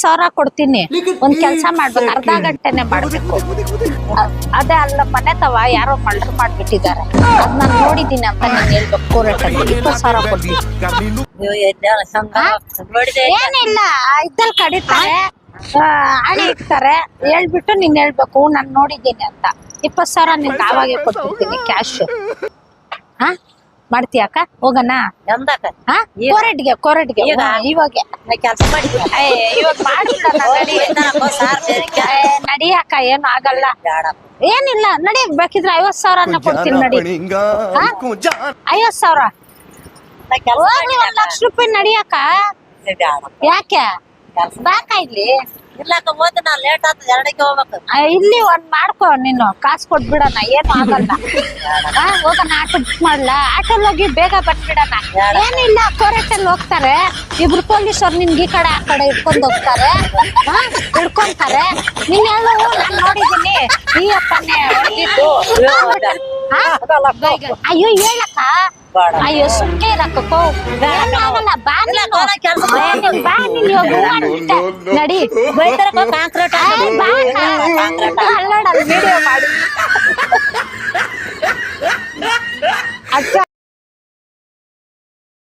ಸಾವಿರ ಕೊಡ್ತೀನಿ. ಒಂದ್ ಕೆಲ್ಸ ಮಾಡ್ಬೇಕು, ಅರ್ಧ ಗಂಟೆನೆ ಮಾಡ್ಬೇಕು. ಅದೇ ಅಲ್ಲ ಮನೆ ತವ ಯಾರೋ ಮರ್ಡರ್ ಮಾಡ್ಬಿಟ್ಟಿದ್ದಾರೆ, ಅದ್ ನಾನ್ ನೋಡಿದೀನಿ ಅಂತ ನೀನ್ ಹೇಳ್ಬೇಕು. ಕೋರ್ಟಲ್ಲಿ 20,000 ಕೊಡ್ತೀನಿ. ಏನಿಲ್ಲ, ಇದ್ದಲ್ಲಿ ಕಡಿತಾರೆ, ಹಣೆ ಇಡ್ತಾರೆ, ಹೇಳ್ಬಿಟ್ಟು ನೀನ್ ಹೇಳ್ಬೇಕು ನಾನ್ ನೋಡಿದ್ದೀನಿ ಅಂತ. 20,000 ನಿನ್ಗೆ ಆವಾಗೆ ಕೊಟ್ಬಿಡ್ತೀನಿ ಕ್ಯಾಶ್. ಹಾ ಮಾಡ್ತೀಯಕ್ಕ? ಹೋಗಣ ಕೋರಟ್ಗೆ ಇವಾಗ ಕೆಲಸ ಮಾಡಿ ಇವಾಗ ಮಾಡ್ಬಿಡಣ. ನಡಿಯಕ್ಕ, ಏನು ಆಗಲ್ಲ. ಏನಿಲ್ಲ ನಡಿ, ಬೇಕಿದ್ರೆ 50,000 ಕೊಡ್ತೀನಿ ನಡಿ. 50,000 ಹೋಗ್ಲಿ, 1,00,000 ರೂಪಾಯಿ ನಡಿಯಕ್ಕ. ಯಾಕೆ ಬಾಕ ಇಲ್ಲಿ ನಾ ಲೇಟ್ ಆತ, 2ಕ್ಕೆ ಹೋಗ್ಬೇಕು. ಇಲ್ಲಿ ಒಂದ್ ಮಾಡ್ಕೊ, ನೀನು ಕಾಸು ಕೊಟ್ಬಿಡಣ, ಏನು ಆಗಲ್ಲ. ಹೋಗೋಣ, ಆಟೋ ಬುಕ್ ಮಾಡ್ಲಾ? ಆಟೋಲ್ ಹೋಗಿ ಬೇಗ ಬಂದ್ಬಿಡಣ. ಏನಿಲ್ಲ, ಕೋರ್ಟಲ್ಲಿ ಹೋಗ್ತಾರೆ ಇಬ್ರು ಪೊಲೀಸರು, ನಿನ್ಗೆ ಈ ಕಡೆ ಆ ಕಡೆ ಇಟ್ಕೊಂಡ್ ಹೋಗ್ತಾರೆ, ಹಿಡ್ಕೊಂತಾರೆ. ನೀನ್ ಹೇಳು, ನಾನ್ ನೋಡಿದೀನಿ ಈ ಅಪ್ಪನೇ ಹೊಡೆದಿದ್ದು. ಅಯ್ಯೋ ಹೇಳಕ್ಕ, ಅಯ್ಯೋ ಸುಮ್ಕೆ ಇರಕ್ಕ, ಬಾ ನಡಿ. ಅಲ್ಲೋಡಲ್ಲಿ ವಿಡಿಯೋ ಮಾಡಿ ಅಕ್ಕ